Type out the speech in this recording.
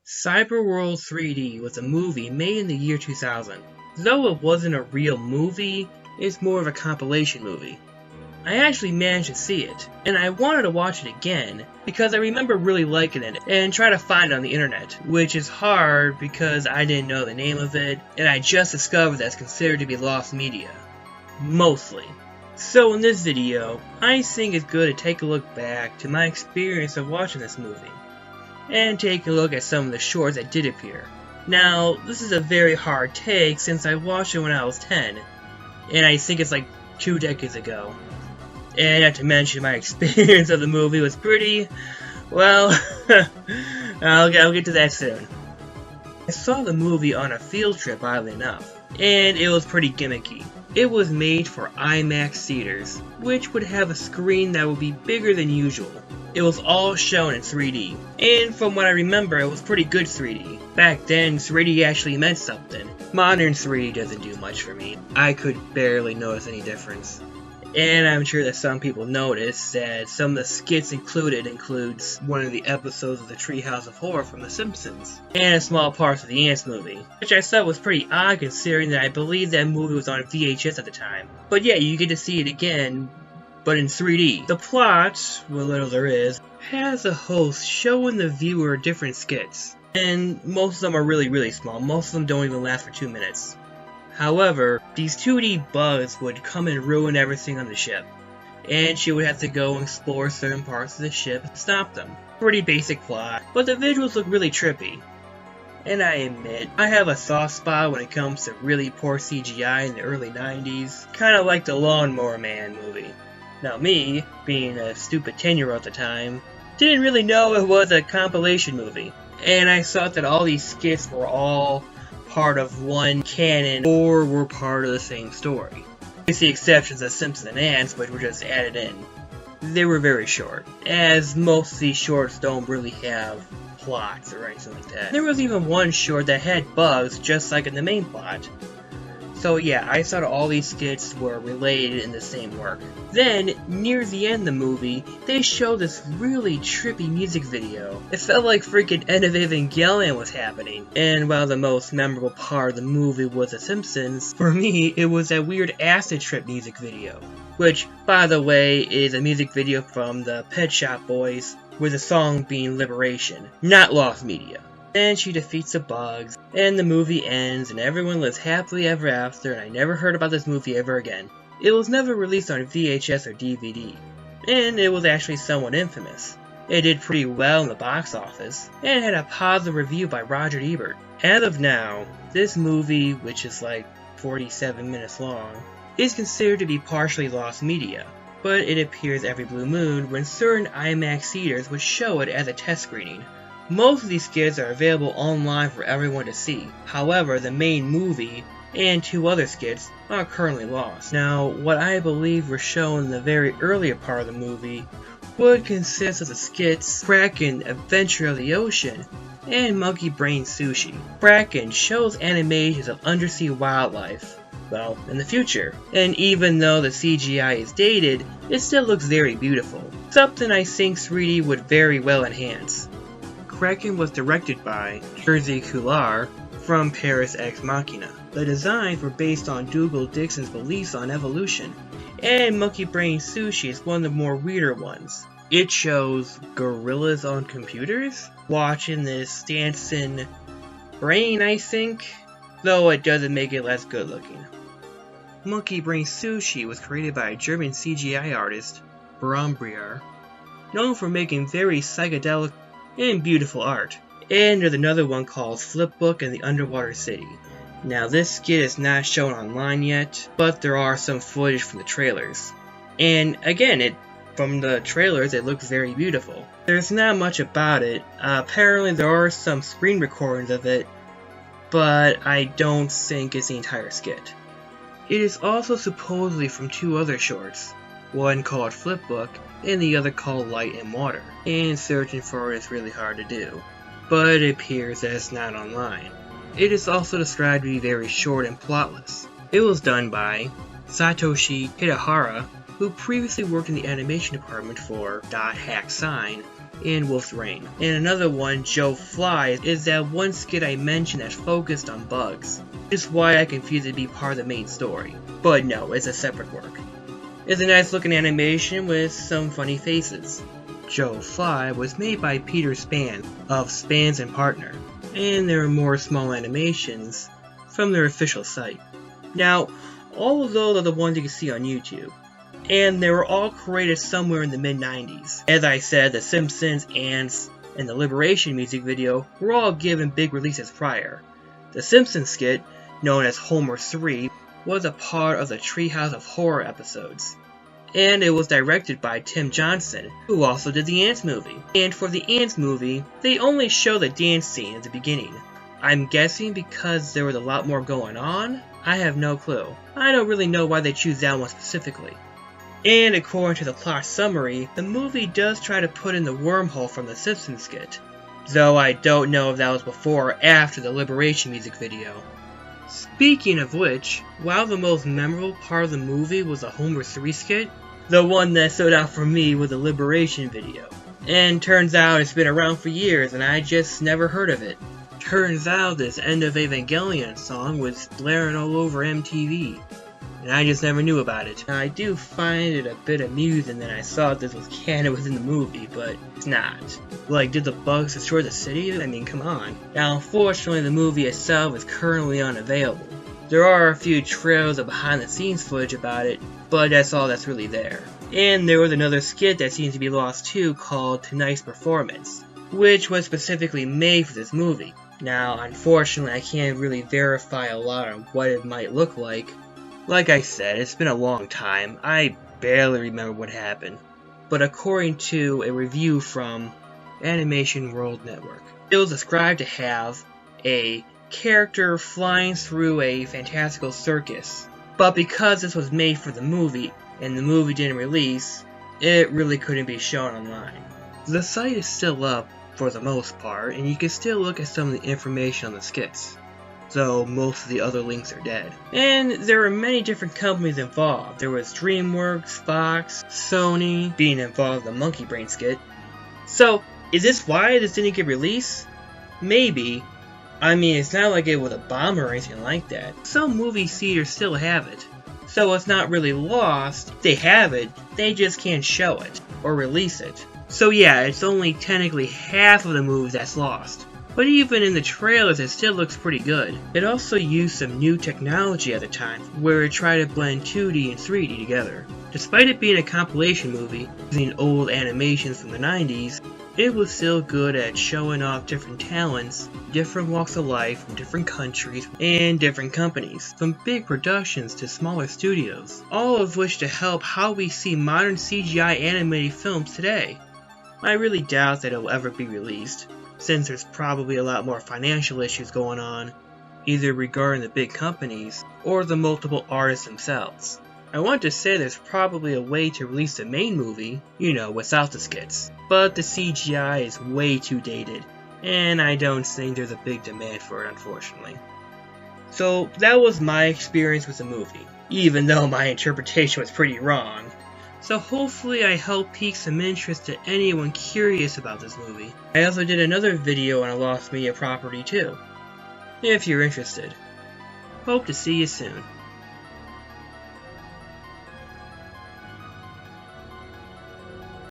Cyberworld 3D was a movie made in the year 2000. Though it wasn't a real movie, it's more of a compilation movie. I actually managed to see it, and I wanted to watch it again because I remember really liking it and try to find it on the internet, which is hard because I didn't know the name of it, and I just discovered that it's considered to be lost media. Mostly. So in this video, I think it's good to take a look back to my experience of watching this movie, and take a look at some of the shorts that did appear. Now, this is a very hard take since I watched it when I was 10, and I think it's like 2 decades ago. And not to mention my experience of the movie was pretty, well, I'll get to that soon. I saw the movie on a field trip, oddly enough, and it was pretty gimmicky. It was made for Imax theaters, which would have a screen that would be bigger than usual. It was all shown in 3D, and from what I remember, it was pretty good 3D. Back then, 3D actually meant something. Modern 3D doesn't do much for me. I could barely notice any difference. And I'm sure that some people noticed that some of the skits includes one of the episodes of the Treehouse of Horror from The Simpsons, and a small part of the Ants movie, which I thought was pretty odd considering that I believe that movie was on VHS at the time. But yeah, you get to see it again, but in 3D. The plot, what little there is, has a host showing the viewer different skits, and most of them are really small. Most of them don't even last for 2 minutes. However, these 2D bugs would come and ruin everything on the ship, and she would have to go and explore certain parts of the ship and stop them. Pretty basic plot, but the visuals look really trippy. And I admit, I have a soft spot when it comes to really poor CGI in the early 90s, kinda like the Lawnmower Man movie. Now me, being a stupid 10-year-old at the time, didn't really know it was a compilation movie, and I thought that all these skits were all part of one canon or were part of the same story. With the exceptions of Simpsons and Ants, which were just added in. They were very short, as most of these shorts don't really have plots or anything like that. There was even one short that had bugs just like in the main plot. So yeah, I thought all these skits were related in the same work. Then, near the end of the movie, they showed this really trippy music video. It felt like freaking End of Evangelion was happening. And while the most memorable part of the movie was The Simpsons, for me, it was that weird acid trip music video. Which, by the way, is a music video from the Pet Shop Boys, with the song being Liberation, not lost media. And she defeats the bugs, and the movie ends, and everyone lives happily ever after, and I never heard about this movie ever again. It was never released on VHS or DVD, and it was actually somewhat infamous. It did pretty well in the box office, and had a positive review by Roger Ebert. As of now, this movie, which is like 47 minutes long, is considered to be partially lost media, but it appears every blue moon when certain IMAX theaters would show it as a test screening. Most of these skits are available online for everyone to see. However, the main movie and 2 other skits are currently lost. Now, what I believe were shown in the very earlier part of the movie would consist of the skits Kraken, Adventure of the Ocean, and Monkey Brain Sushi. Kraken shows animations of undersea wildlife, well, in the future. And even though the CGI is dated, it still looks very beautiful. Something I think 3D would very well enhance. Kraken was directed by Jerzy Kolar from Paris Ex Machina. The designs were based on Dougal Dixon's beliefs on evolution, and Monkey Brain Sushi is one of the more weirder ones. It shows gorillas on computers watching this dancing brain, I think, though it doesn't make it less good looking. Monkey Brain Sushi was created by a German CGI artist, Brombriar, known for making very psychedelic and beautiful art. And there's another one called Flipbook and the Underwater City. Now this skit is not shown online yet, but there are some footage from the trailers. And again, from the trailers it looks very beautiful. There's not much about it. Apparently there are some screen recordings of it, but I don't think it's the entire skit. It is also supposedly from 2 other shorts, one called Flipbook and the other called Light and Water, and searching for it is really hard to do, but it appears that it's not online. It is also described to be very short and plotless. It was done by Satoshi Hidehara, who previously worked in the animation department for Dot Hack Sign in Wolf's Rain. And another one, Joe Fly, is that one skit I mentioned that's focused on bugs. Which is why I confused it to be part of the main story. But no, it's a separate work. It's a nice looking animation with some funny faces. Joe Fly was made by Peter Span of Spans & Partner, and there are more small animations from their official site. Now, all of those are the ones you can see on YouTube, and they were all created somewhere in the mid-90s. As I said, The Simpsons, Ants, and the Liberation music video were all given big releases prior. The Simpsons skit, known as Homer 3, was a part of the Treehouse of Horror episodes. And it was directed by Tim Johnson, who also did the Ants movie. And for the Ants movie, they only show the dance scene at the beginning. I'm guessing because there was a lot more going on? I have no clue. I don't really know why they choose that one specifically. And according to the plot summary, the movie does try to put in the wormhole from the Simpsons skit. Though I don't know if that was before or after the Liberation music video. Speaking of which, while the most memorable part of the movie was the Homer 3 skit, the one that stood out for me was the Liberation video. And turns out it's been around for years and I just never heard of it. Turns out this End of Evangelion song was blaring all over MTV, and I just never knew about it. Now, I do find it a bit amusing that I saw this was canon within the movie, but it's not. Like, did the bugs destroy the city? I mean, come on. Now, unfortunately, the movie itself is currently unavailable. There are a few trails of behind-the-scenes footage about it, but that's all that's really there. And there was another skit that seems to be lost too called Tonight's Performance, which was specifically made for this movie. Now, unfortunately, I can't really verify a lot on what it might look like. Like I said, it's been a long time. I barely remember what happened. But according to a review from Animation World Network, it was described to have a character flying through a fantastical circus. But because this was made for the movie, and the movie didn't release, it really couldn't be shown online. The site is still up for the most part, and you can still look at some of the information on the skits, though most of the other links are dead. And there are many different companies involved. There was DreamWorks, Fox, Sony, being involved in the Monkey Brain skit. So, is this why this didn't get released? Maybe. I mean, it's not like it was a bomb or anything like that. Some movie theaters still have it. So it's not really lost. They have it, they just can't show it, or release it. So yeah, it's only technically half of the movie that's lost. But even in the trailers, it still looks pretty good. It also used some new technology at the time, where it tried to blend 2D and 3D together. Despite it being a compilation movie, using old animations from the 90s, it was still good at showing off different talents, different walks of life from different countries and different companies, from big productions to smaller studios, all of which to help how we see modern CGI animated films today. I really doubt that it will ever be released, since there's probably a lot more financial issues going on, either regarding the big companies or the multiple artists themselves. I want to say there's probably a way to release the main movie, without the skits, but the CGI is way too dated, and I don't think there's a big demand for it, unfortunately. So that was my experience with the movie, even though my interpretation was pretty wrong. So hopefully I helped pique some interest to anyone curious about this movie. I also did another video on a lost media property too, if you're interested. Hope to see you soon.